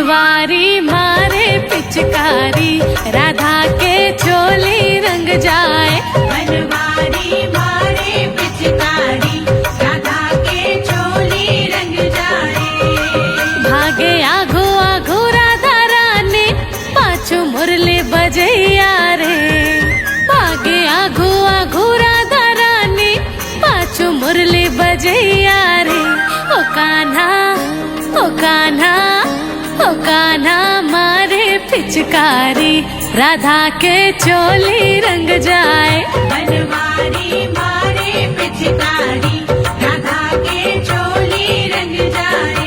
बनवारी मारे पिचकारी, राधा के चोली रंग जाए। बनवारी मारे पिचकारी, राधा के चोली रंग जाए। भागे आघो आघो राधा रानी, पाछू मुरली बजैया रे। भागे आघो आघो राधा रानी, पाछू मुरली बजैया रे। ओ कान्हा ओ कान्हा ओ कान्हा मारे पिचकारी, राधा के चोली रंग जाए। बनवारी मारे पिचकारी, राधा के चोली रंग जाए।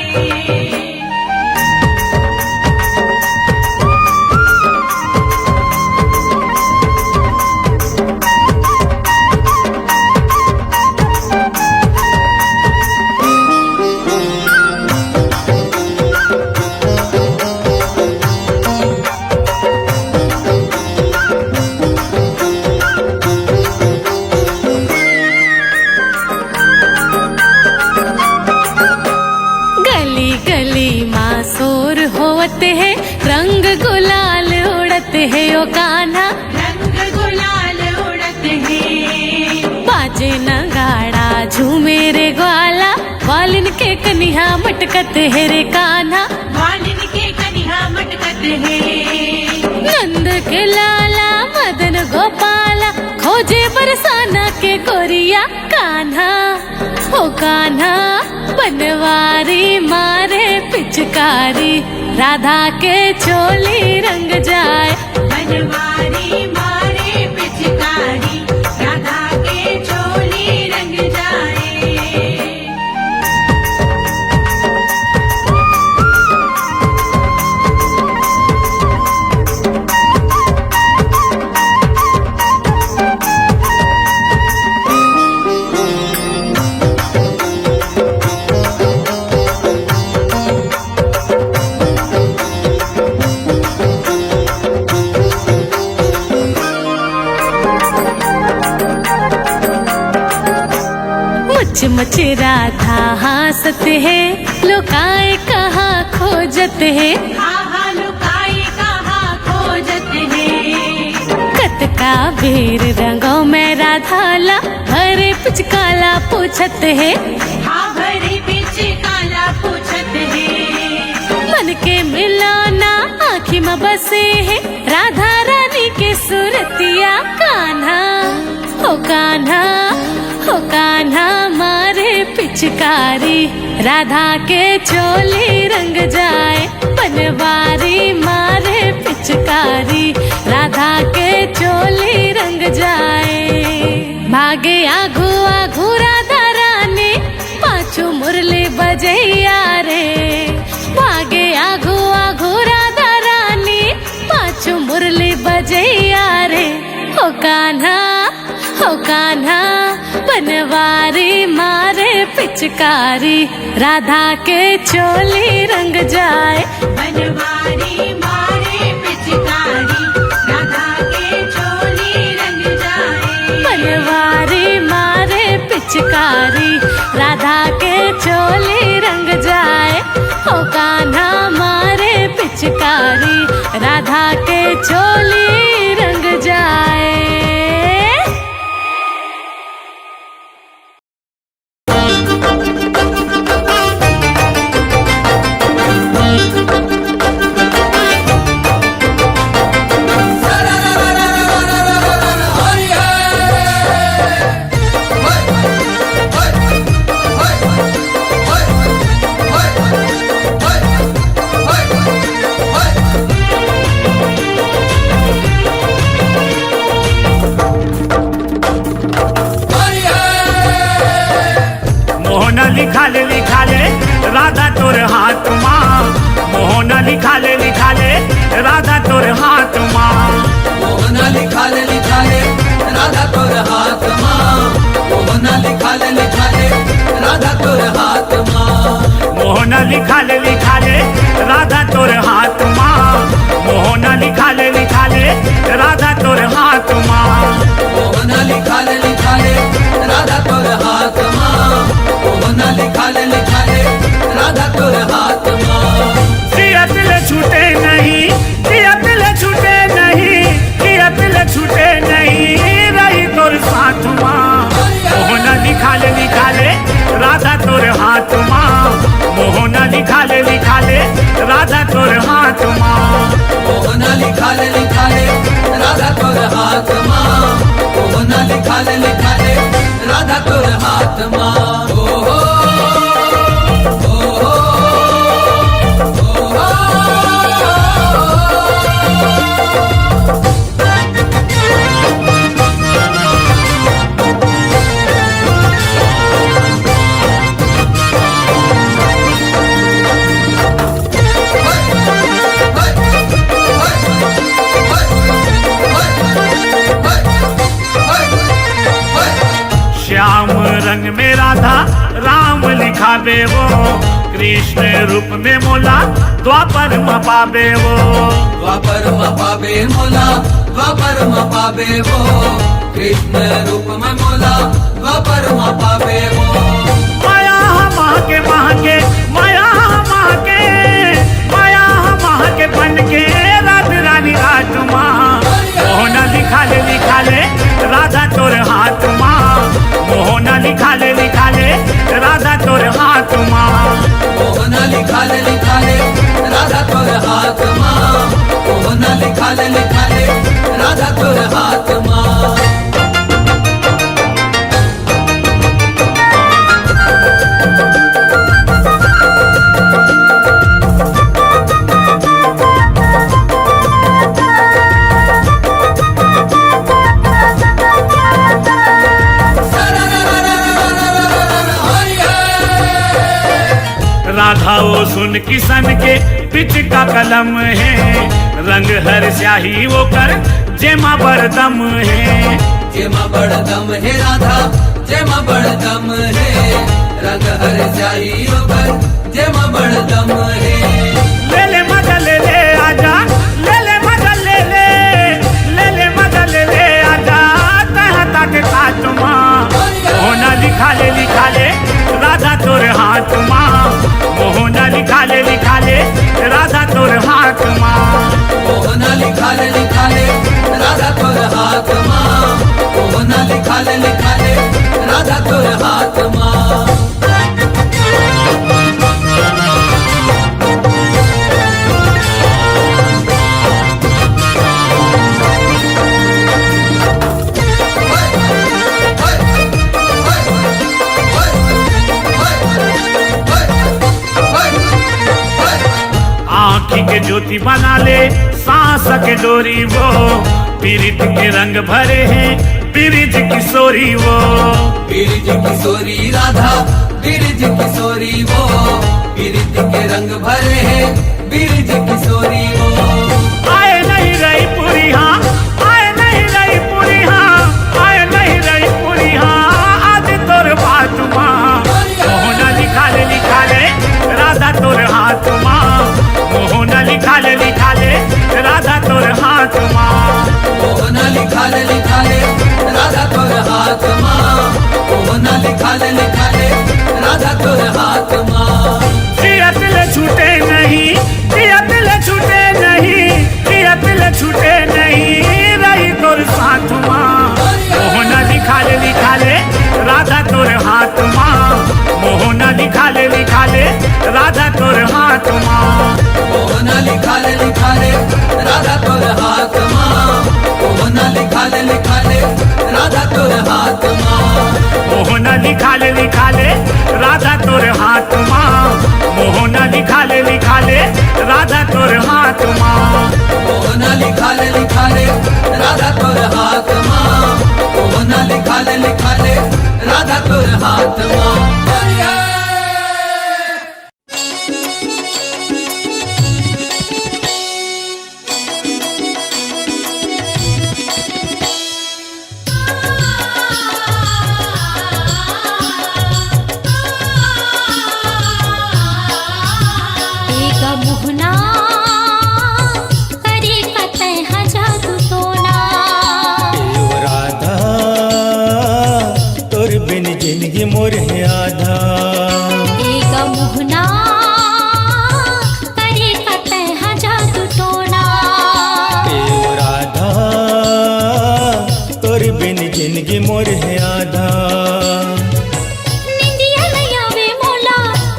गली गली माँ शोर होते है, रंग गुलाल उड़ते है। ओ कान्हा रंग गुलाल उड़ते हैं। बाजे नगाड़ा झूमे रे ग्वाला, वालिन के कन्हा मटकत है रे कान्हा। वालिन के कन्हा मटकत हैं। नंद के लाला मदन गोपाला, खोजे बरसाना के कोरिया कान्हा। ओ कान्हा बनवारी मारे पिचकारी, राधा के चोली रंग जाए। बनवारी मारे पिचकारी, राधा के चोली रंग जाए। मुच मुच राधा हंसत है, लुकाए कहाँ खोजत है। आहा लुकाई कहाँ खोजत है। कत का बेर रंगों में राधा ला, हरे पिचकाला पूछत है। हाँ भरी बिच काला पूछत है। मन के मिलाना आँखी में बसे है, राधा रानी के सूरतिया कान्हा। ओ कान्हा ओ कान्हा मारे पिचकारी, राधा के चोली रंग जाए। बनवारी मारे पिचकारी, राधा के चोली रंग जाए। भागे आघू आघू राधा रानी, पाछू मुरली बजैया रे। भागे आघू आघू राधा रानी, पाछू मुरली बजैया रे। ओ कान्हा ओ कान्हा बनवारी मारे पिचकारी, राधा के चोली रंग जाए। बनवारी मारे पिचकारी, राधा के चोली रंग जाए। बनवारी मारे पिचकारी, राधा के चोली रंग जाए। ओ कान्हा मारे पिचकारी, राधा के चोली रंग जाए। लिखाले राधा तोर हाथ माँ। मोहन लिखाले राधा तोर हाथ माँ। मोहन लिखाले राधा तोर हाथ माँ। मोहन लिखाले राधा तोर हाथ माँ। मोहन लिखाले राधा तोर हाथ माँ। मोहन लिखाले राधा तोर हाथ माँ। मोहन लिखाले राधा तोर हाथ माँ। मोहन लिखाले राधा तोर हाथ माँ। सियत ले हाथ माँ मोहना लिखा ले राधा तोर हाथ माँ मोहना लिखा ले राधा तोर हाथ माँ ओ हो श्याम रंग में राधा राम लिखावे वो कृष्ण रूप में मोला द्वापर में पावे वो द्वापर में पावे मोला द्वापर में पावे वो कृष्ण रूप में मोला द्वापर में पावे वो माया माँ के माया माँ के बन के रात रानी रात माँ मोहना लिखा ले राधा तोर हाथ माँ मोहना लिखा ले राधा तोर हाथ माँ मोहना लिखा ले राधा तोर हाथ माँ मोहना लिखा ले राधा तोर हाथ माँ राधा वो सुन किसन के पिच का कलम है रंग हर स्याही वो कर जेमा बरदम है जेमा बड़दम है राधा जेमा बड़दम है रंग हर स्याही होकर जेमा बड़दम है ले मजा ले आजा ले मजा ले मजा ले आजा तह तक काट माँ मोहना लिखा ले राधा तोर हाथ माँ मोहना लिखा ले राधा तोर हाथ माँ मोहना लिखा ले राधा तोर हाथ माँ मोहना लिखा ले राधा तोर हाथ माँ आँखी के ज्योति बना ले सांस के डोरी वो पीरित के रंग भरे हैं बिरिज किशोरी वो बिरिज किशोरी राधा बिरिज किशोरी वो बिरिज के रंग भरे हैं बिरिज किशोरी वो आए नहीं रही पूरी हाँ आए नहीं रही पूरी हाँ आए नहीं रही पूरी हाँ आज तोर बात माँ मोहना लिखा ले राधा तोर हाथ माँ मोहना लिखा ले राधा तोर हाथ माँ मोहना लिखा ले राधा तोर हाथ माँ मोहना लिखा ले राधा तोर हाथ माँ जियत ले छूटे नहीं छूटे नहीं रही तोर साथ माँ मोहना लिखा ले राधा तोर हाथ माँ मोहना लिखा ले राधा तोर हाथ माँ मोहना लिखा ले राधा तोर हाथ माँ मोहना लिखा ले राधा तोर हाथ माँ मोहना लिखा ले राधा तोर हाथ माँ मोहना लिखा ले राधा तोर हाथ माँ मोहना लिखा ले राधा तोर हाथ माँ मोहना लिखा ले राधा तोर हाथ माँ मोहना करे कतई जादू टोना राधा तोर बिन जिंदगी मोर है आधा एक मोहना करे कतई जादू टोना राधा तोर बिन जिंदगी मोर है आधा निंदिया नहीं आवे मोला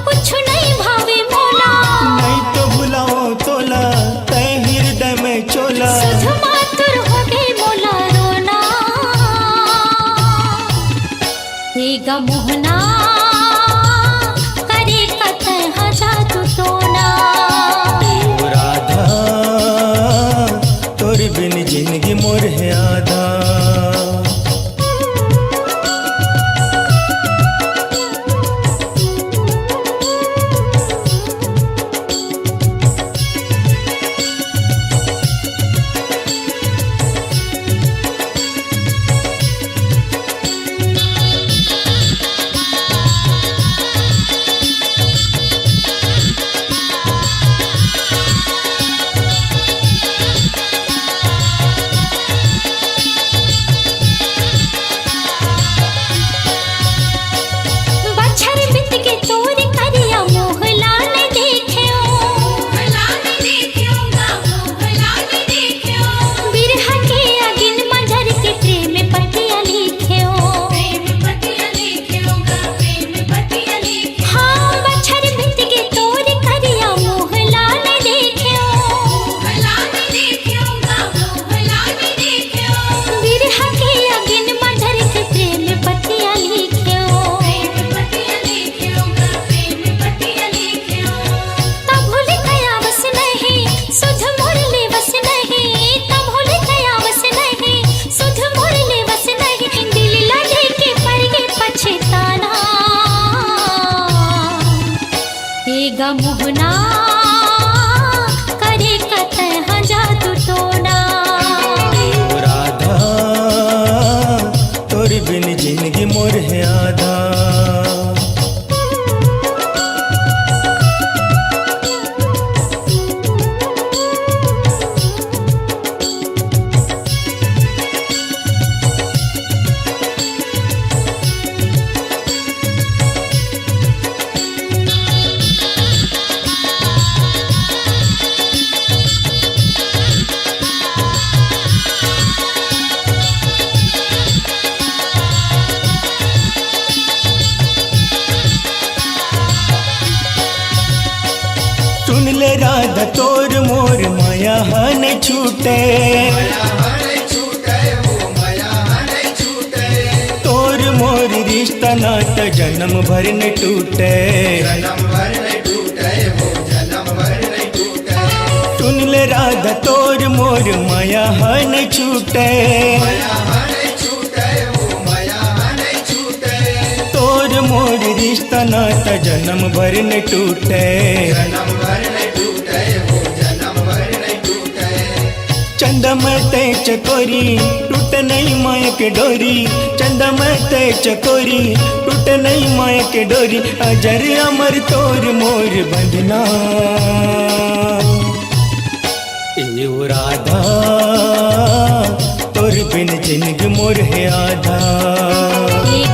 कुछ नहीं भावे मोला नहीं तो भुलाओ तोला गा मोहना करे कतः जादू टोना। ओ राधा तोर बिन जिंदगी मोर है आधा। गा मोहना करे कतः जादू टोना। ओ राधा तोर बिन जिंदगी मोर है आधा। सुन ले राधा तोर मोर माया हन छूटे। तोर मोर रिश्ता नाता जन्म भर न टूटे। सुन ले राधा तोर मोर माया हन छूटे। तोर मोर रिश्ता नाता जन्म भर न टूटे। चंदा मते चकोरी टूट नहीं माया के डोरी। चंदा मते चकोरी टूट नहीं माया के डोरी। अजर अमर तोर मोर बंधना। ए ओ राधा तोर बिन जिंदगी मोर है आधा।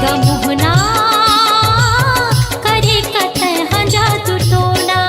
गा मोहना करे कतः जादू टोना।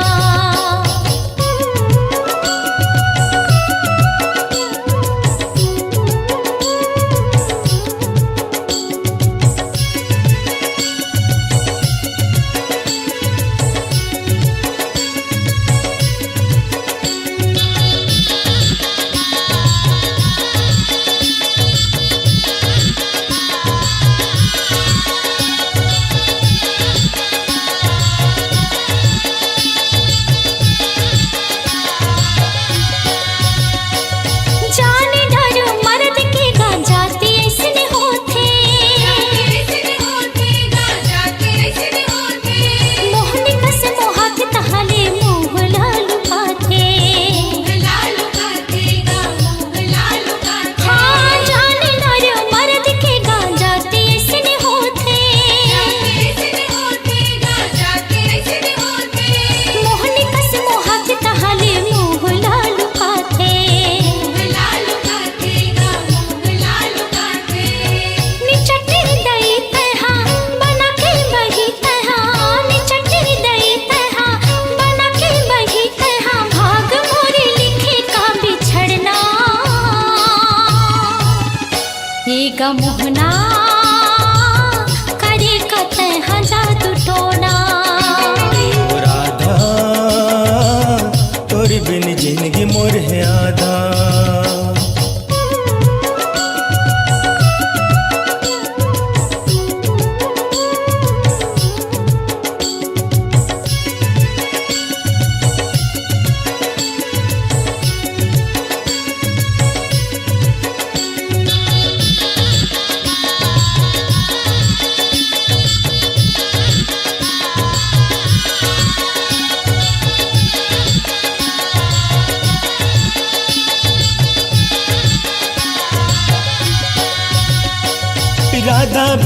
गा मोहना करे कतः जादू टोना। ओ राधा तोर बिन जिंदगी मोर है आधा।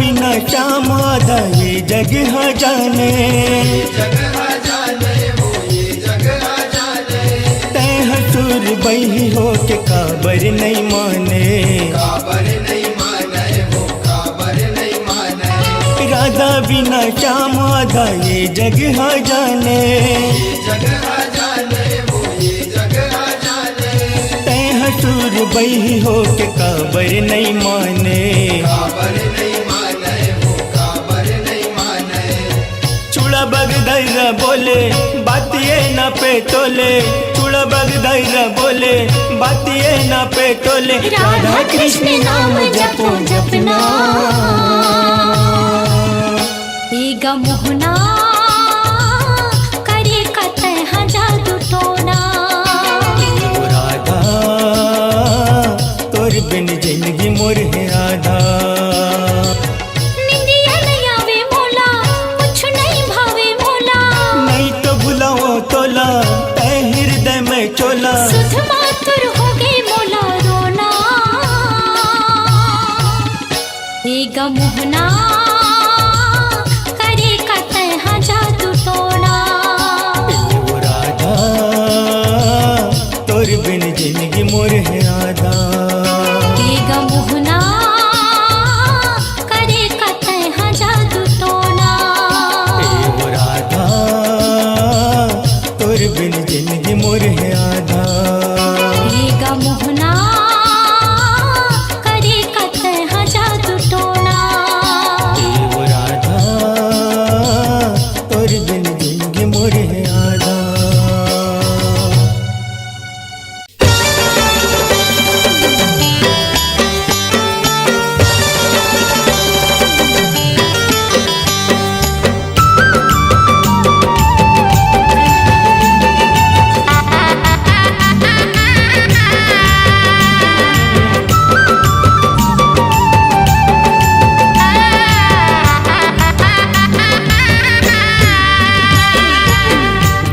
बिना श्याम आधा ये जग हाँ जाने, तै हसूर बही हो के काबर नहीं माने, राधा बिना श्याम आधा ये जग हाँ जाने, तै हसूर बही हो के काबर नहीं माने, चूड़ा बग धैर्य बोले बात ये ना पे तोले, चूड़ा बग धैर्य बोले बात ये ना पे तोले, राधा कृष्ण नाम जपो जपना, एगा मोहना करे कतै हाँ जादू टोना, राधा तोर बिन जिंदगी मोर है आधा, निंदिया नहीं आवे मोला कुछ नहीं भावे मोला, नहीं तो बुलाओ तोला तै हृदय में चोला, सुध मातुर हो गए मोला रोना, एगा मोहना करे कतै हाँ जादू टोना, ओ राधा तोर बिन जिंदगी मोर है आधा, एगा मोहना करे कतै हाँ जादू टोना, ओ राधा तोर बिन जिंदगी मोर है आधा, एगा मोहना करे कतै हाँ जादू टोना, ओ राधा तोर बिन जिंदगी मोर है आधा।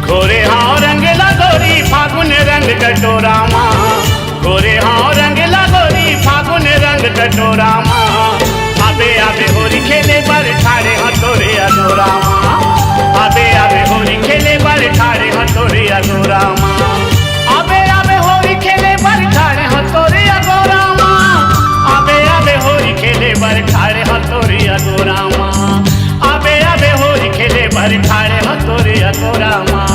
गोरे हाँ रंग लगोरी फागुन रंग कटोरा माँ, गोरे हाँ रंग लगोरी फागुन रंग कटोरा माँ, आबे आबे होरी खेले बर ठाड़े हथोरे अधोरा माँ, आबे आबे होरी खेले बर ठाड़े हथोरे अधोरा माँ, आबे आबे होरी खेले बर ठाड़े हथोरे अधोरा माँ, आबे आबे होरी खेले बर ठाड़े हथोरे अधोरा माँ, आबे आबे होरी खेले बर ठाड़े हथोरे अधोरा माँ।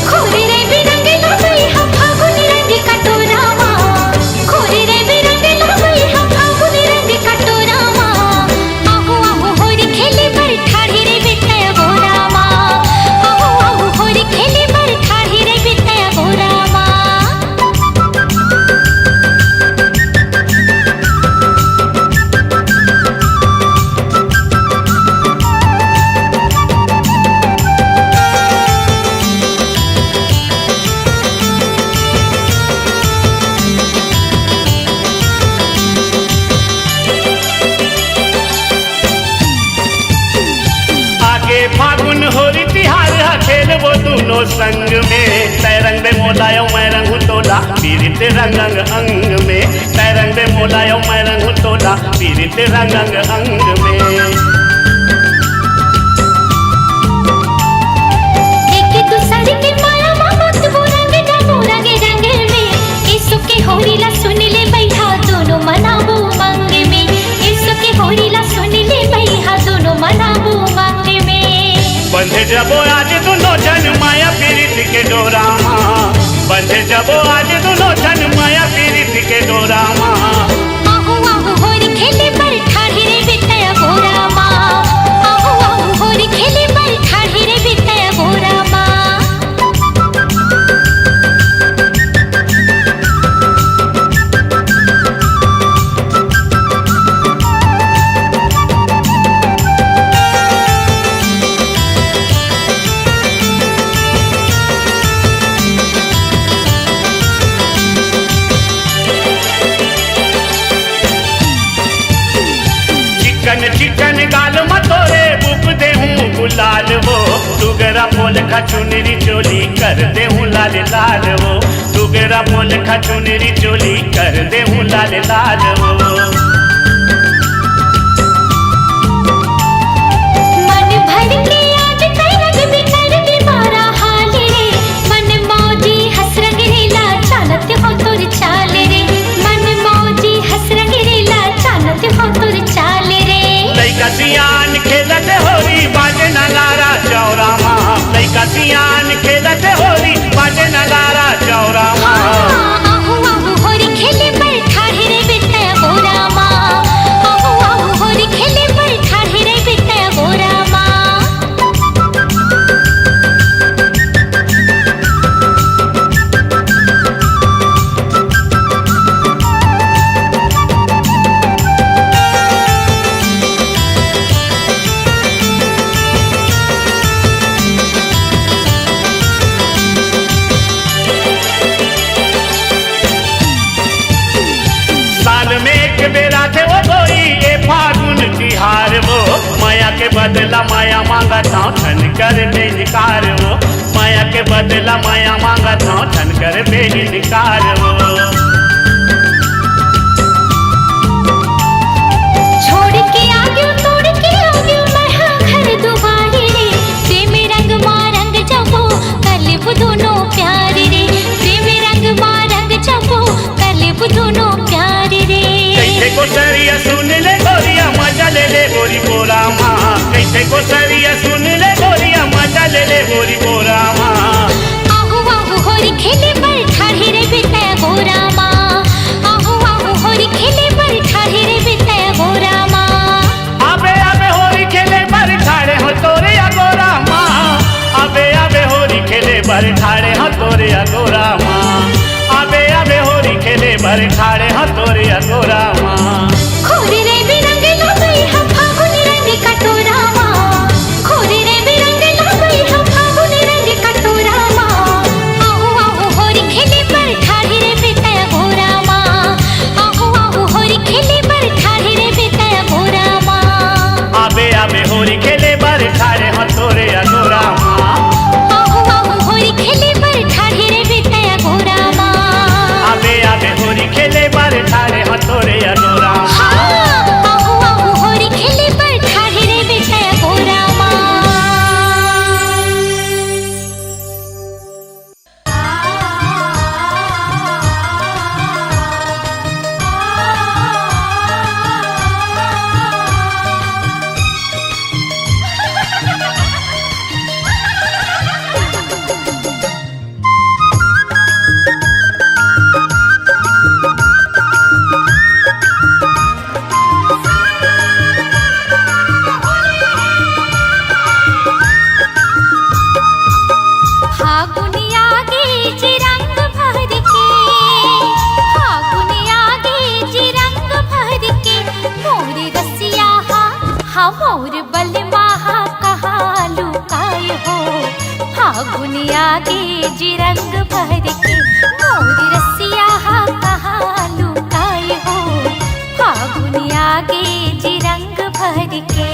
खोरे रे बिरंग लगई हम फागुन रंग कटोरा माँ, खोरे रे बिरंग लगई हम फागुन रंग कटोरा माँ, आहू आहू होरी खेले बर ठाढ़ी रे बितय गोरा माँ, आहू आहू होरी खेले बर ठाढ़ी रे बितय गोरा माँ। आगे फागुन होरी तिहार हा खेल वो दोनों संग में, तै रंग में मोलायो मैं रंग तोला पीरित रंग अंग अंग में, तै रंग में मोलायो मैं रंग तोला पीरित रंग अंग अंग में। एक दूसरे के माया मोहब्बत वो रंग डालो रंगे रंग में, इसो के होरी ला सुन ले बैठा दोनों मनाबो मंग में, इसो के होरी ला सुन ले बैठा दोनों मनाबो मंग में। बंधे जबो आज दोनों जन माया पीरित के डोरा माँ, बंधे जबो आज दोनों जन माया पीरित के डोरा माँ, आहू आहू होरी खेले पर ठाढ़ी रे बितय गोरा माँ, आहू आहू होरी खेले पर ठाढ़ी रे बितय गोरा माँ। चिकन गाल मतोरे बुक दे हूँ गुलाल वो, दुगरा बोल खा चुनरी चोली कर दे हूँ लाल लाल वो, दुगरा बोल खा चुनरी चोली कर दे हूँ लाल लाल वो। बदला माया मांगत हूँ ठन कर बेनिकार हो, माया के बदला माया मांगत हूँ ठन कर बेनिकार हो। छोड़ के आ गयो तोड़ के आ गयो मैं हाँ घर दुबारे रे, प्रेम रंग माँ रंग जबो कलिब दोनों प्यारे रे, प्रेम रंग माँ रंग जबो कलिब दोनों प्यारे रे। कैसे को सरिया सुन ले गोरिया मजा ले ले गोरी बोरा माँ, कैसे को सरिया सुन ले गोरिया मजा ले ले गोरी बोरा माँ। आहू आहू होरी खेले पर ठाढ़े रे बिता गोरा माँ, आहू आहू होरी खेले पर ठाढ़े रे बिता गोरा माँ। आबे आबे होरी खेले पर ठाड़े हो तोरे अगोरा माँ, आबे आबे होरी खेले पर ठाड़े हो तोरे अगोरा माँ, आबे आबे होरी खेले पर ठाड़े हो तोरे अगोरा माँ। खोरे रे बिरंग लगई हम फागुन रंग कटोरा माँ, खोरे रे बिरंग लगई हम फागुन रंग कटोरा माँ। आहू आहू होरी खेले पर ठाढ़े रे बिता गोरा माँ, आहू आहू होरी खेले पर ठाढ़े रे बिता गोरा माँ। आबे आबे होरी खेले पर ठाड़े हो तोरे अगोरा माँ, आहू आहू होरी खेले पर ठाढ़े रे बिता गोरा माँ। आबे आबे होरी खेले पर ठाड़े हो तोरे अगोरा माँ। हाँ, आहू आहू होरी खेले पर ठाढ़े रे बिता गोरा माँ। फागुन आगे जी रंग भर के, फागुन आगे जी रंग भर के, मोर रसिया हा मोर बलमा हा कहा लुकाए हो। फागुन आगे जी रंग भर के, मोर रसिया हा कहा लुकाए हो। फागुन आगे जी रंग भर के,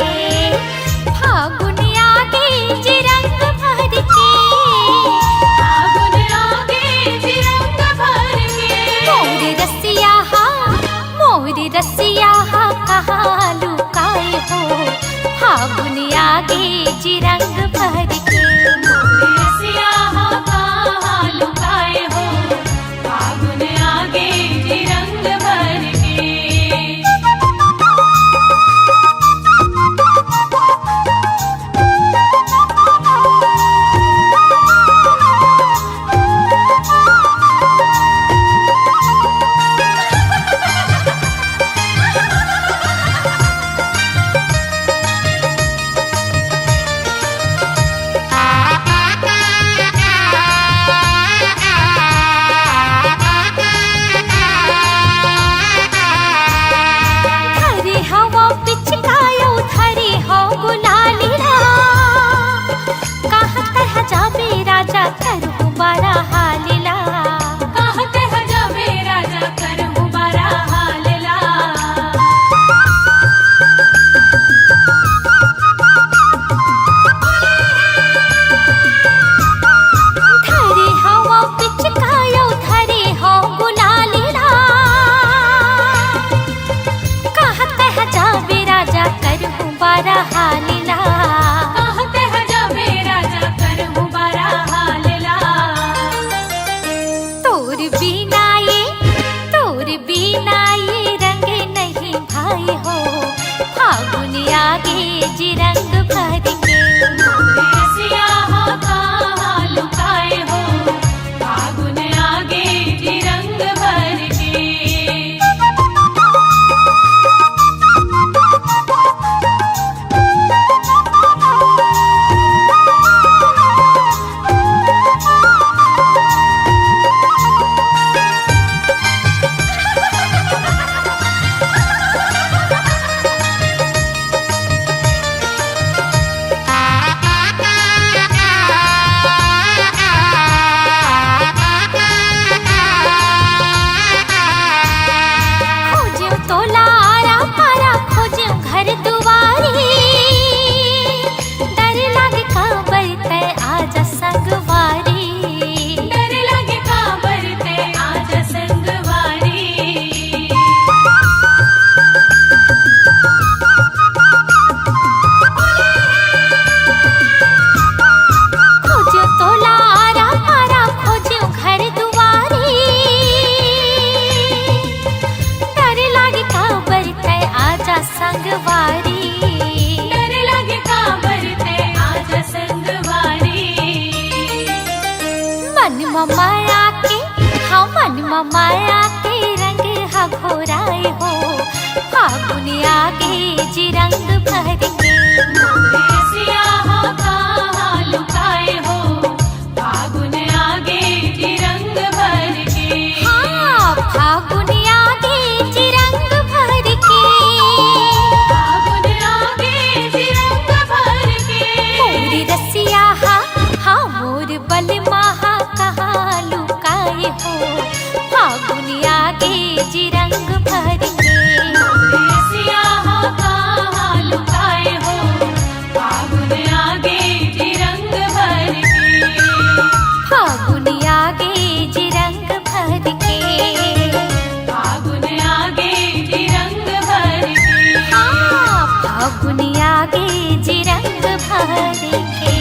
फागुन आगे जी रंग भर के, फागुन आगे जी रंग भर के। मोर रसिया हा कहा लुकाए हो। फागुन आगे जी रंग भर के, मोर रसिया हा कहाँ लुकाए हो, फागुन आगे जी रंग भर के। जी रंग भर के रसिया हो कहाँ लुकाए हो फागुन आगे जी रंग भर के फागुन आगे जी रंग भर के फागुन आगे जी रंग भर के हाँ फागुन आगे जी रंग भर के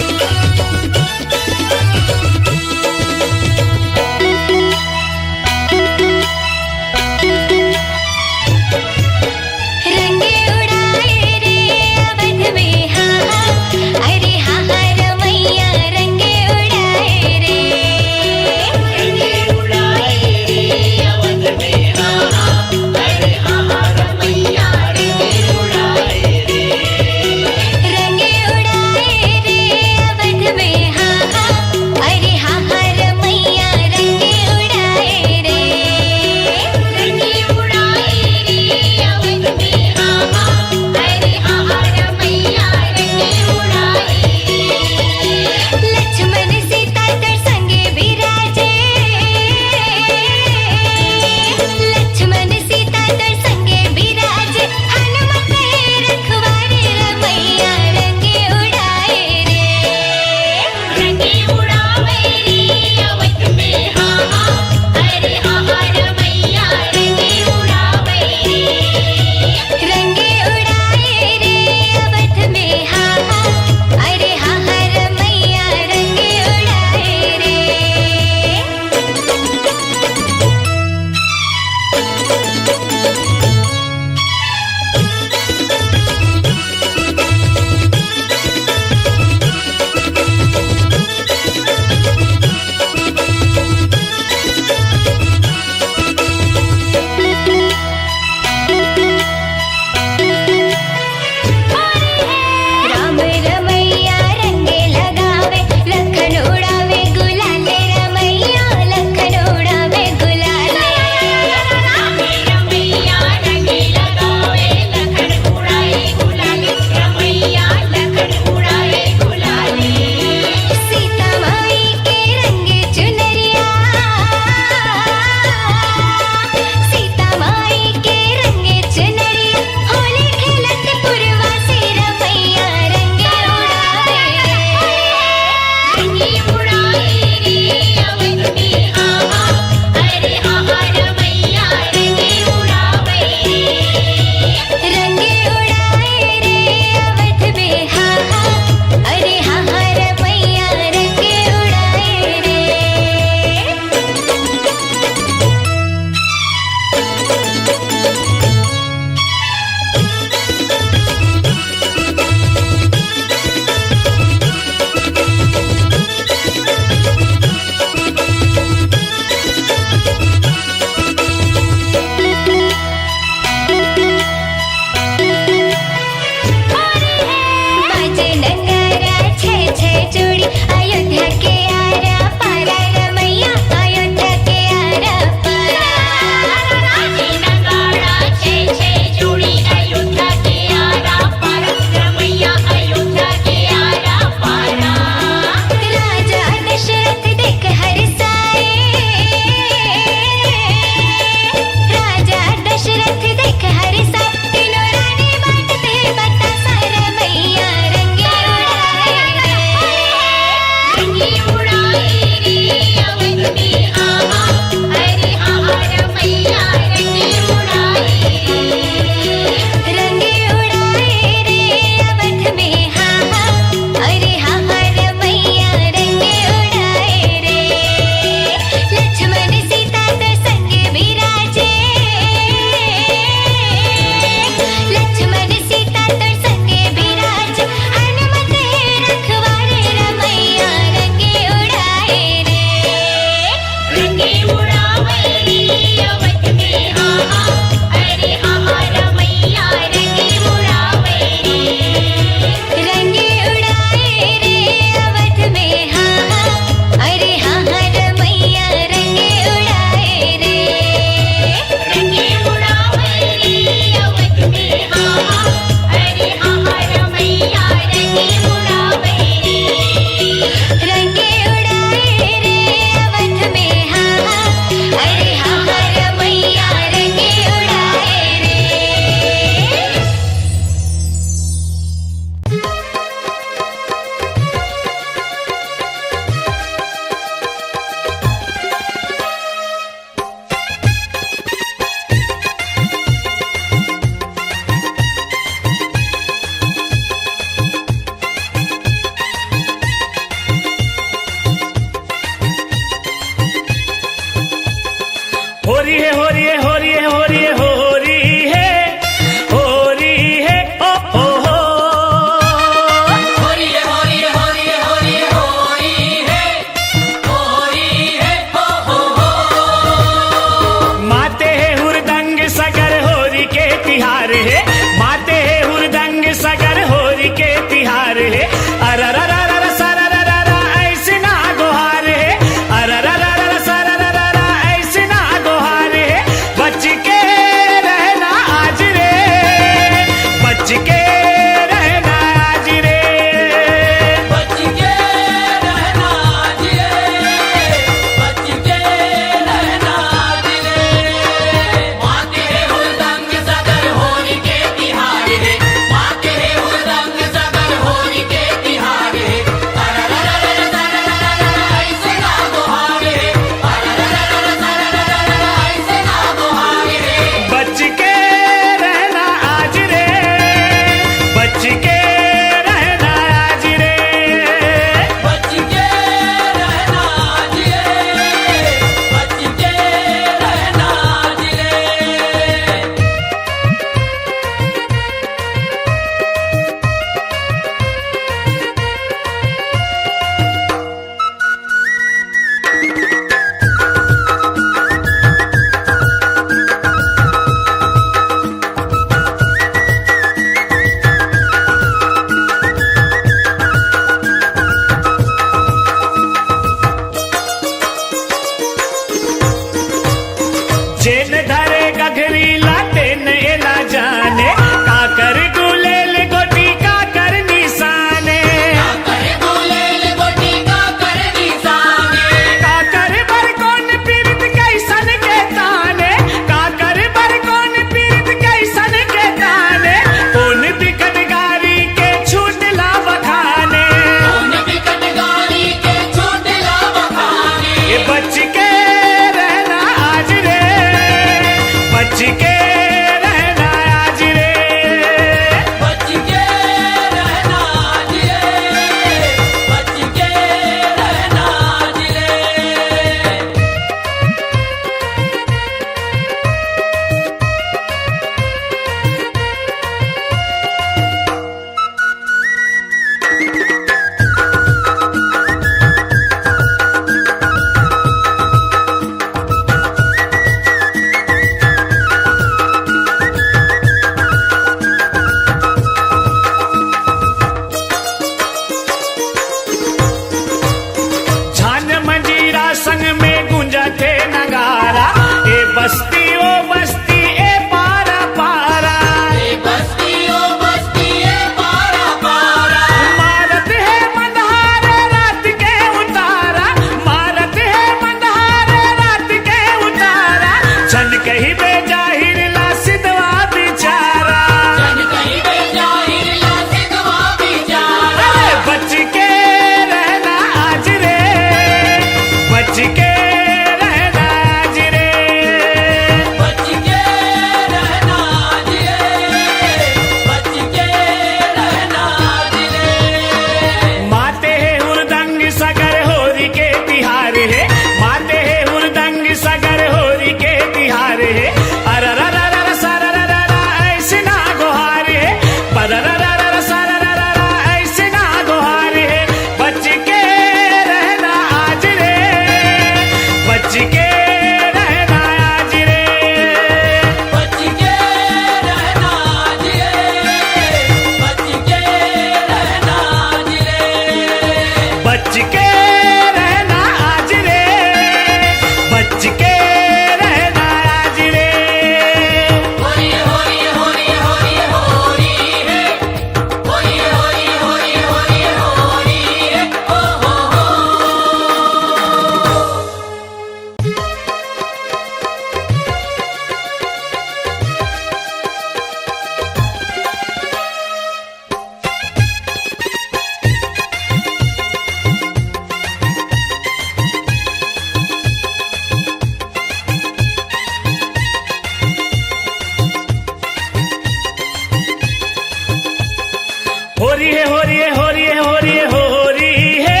हो रही है हो रही है हो रही है हो रही है हो रही है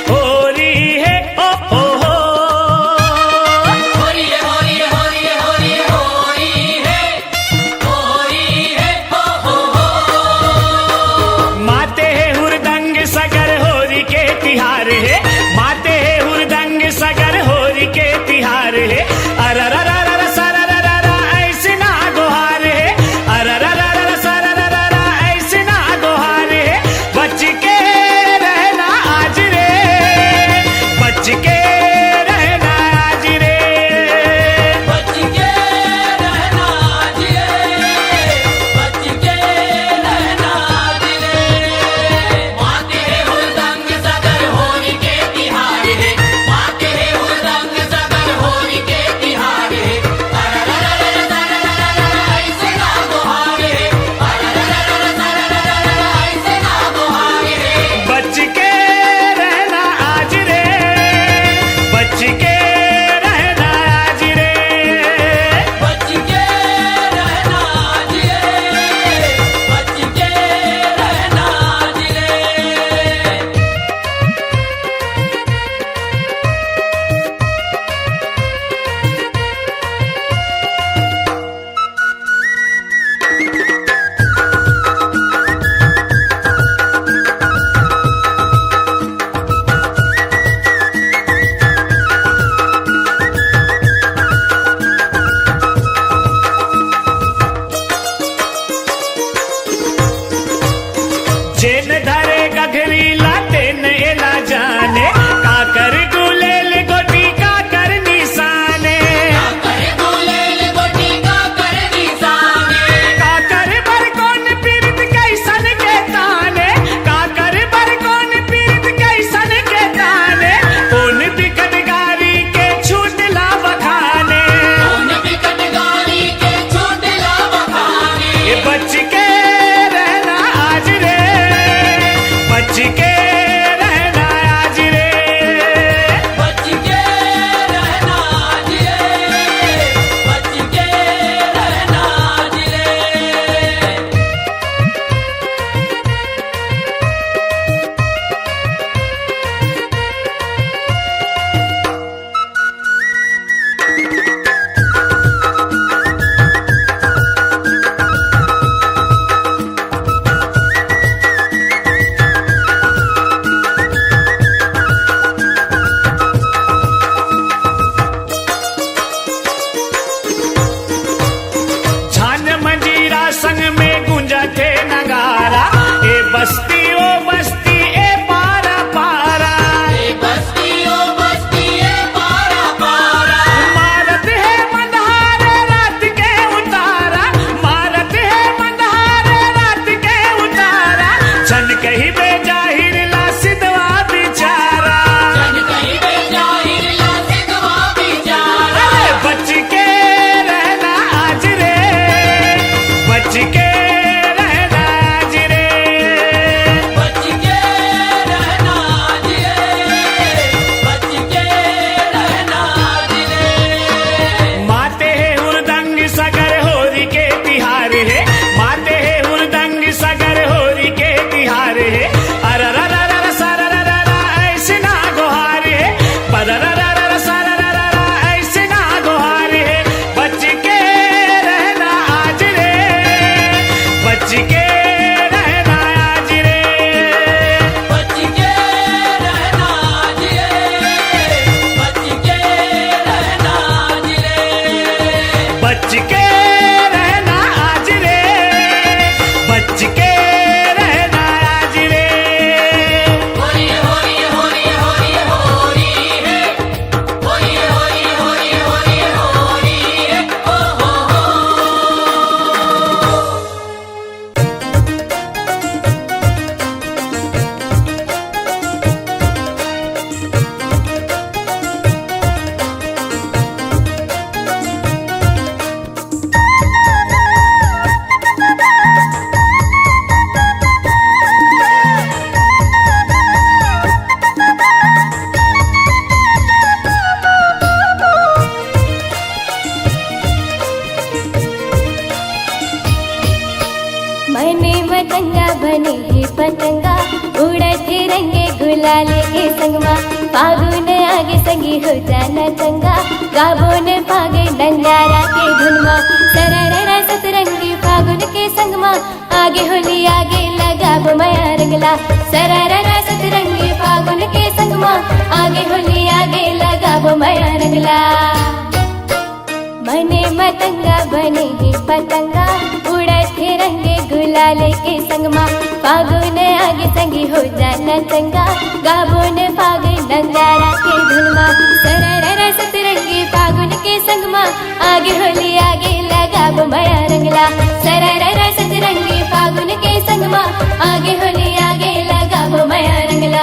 हो रही है ओ हो हो रही है हो रही है हो रही है हो रही है हो रही है हो रही है हो माते है हुरदंग सगर होरी के तिहार है माते है हुरदंग सगर होरी के तिहार है अररररर सरररर ऐसे ना गोहार है अररररर सरररर ऐसे ना गोहार है मतंगा बने हे पतंगा उड़त रंगे गुलाले के संगमा फागुन आगे संगी हो जाना चंगा गाबोन फागे डंगारा के धुनमा सरररा सतरंगी फागुन के संगमा आगे होली आगे लगाब माया रंगला सरररा सतरंगी फागुन के संगमा आगे होली आगे लगाब माया रंगला मने मतंगा बने हे पतंगा उड़त रंगे गुलाले के संगमा फागुन आगे संगी हो जाना चंगा गाबोन फागे डंगारा के धुनमा सरररा सतरंगी फागुन के संगमा आगे होली आगे लगाब माया रंगला सरररा सतरंगी फागुन के संगमा आगे होली आगे लगाब माया रंगला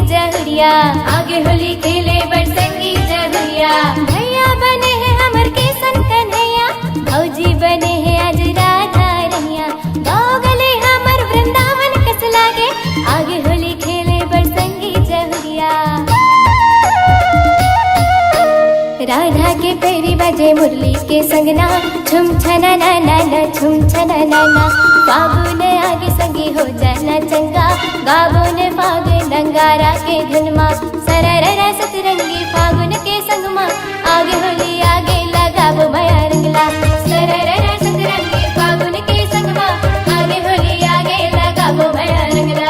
आगे होली खेले बरसंगी जहुरिया भैया बने हैं हमर के सन कन्हैया भौजी बने हैं आज राधा रैया गाँव गले हमर वृंदावन कस लागे आगे होली खेले बरसंगी जहुरिया राधा के पैरी बजे मुरली के संगना छुम छना ना ना ना छुम छना ना ना फागुन आगे संगी हो जाना चंगा गाबोन फागे डंगारा के धुनमा सरररा सतरंगी फागुन के संगमा आगे होली आगे लगाब माया रंगला सरररा सतरंगी फागुन के संगमा आगे होली आगे लगाब माया रंगला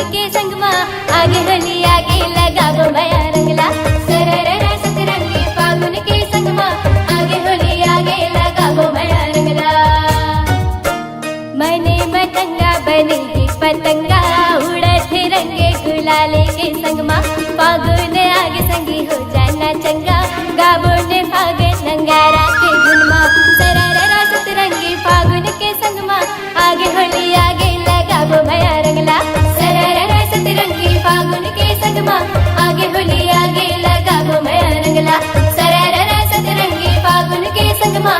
आगे होली आगे लगाबो माया रंगला सरररा सतरंगी फागुन के संगमा आगे होली आगे लगाबो माया रंगला मने मतंगा बने हे पतंगा उड़त रंगे गुलाले के संगमा फागुन आगे संगी हो जाना चंगा गाबो ने फागे नंगारा के धुनमा सरररा सतरंगी फागुन के संगमा आगे होली आगे लगाबो माया रंगला सरररा सतरंगी फागुन के संगमा आगे होली आगे लगाबो माया रंगला सरररा सतरंगी फागुन के संगमा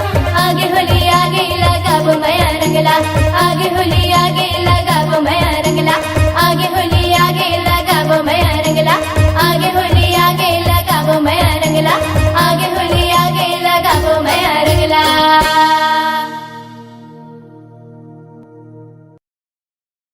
आगे होली आगे लगाबो माया रंगला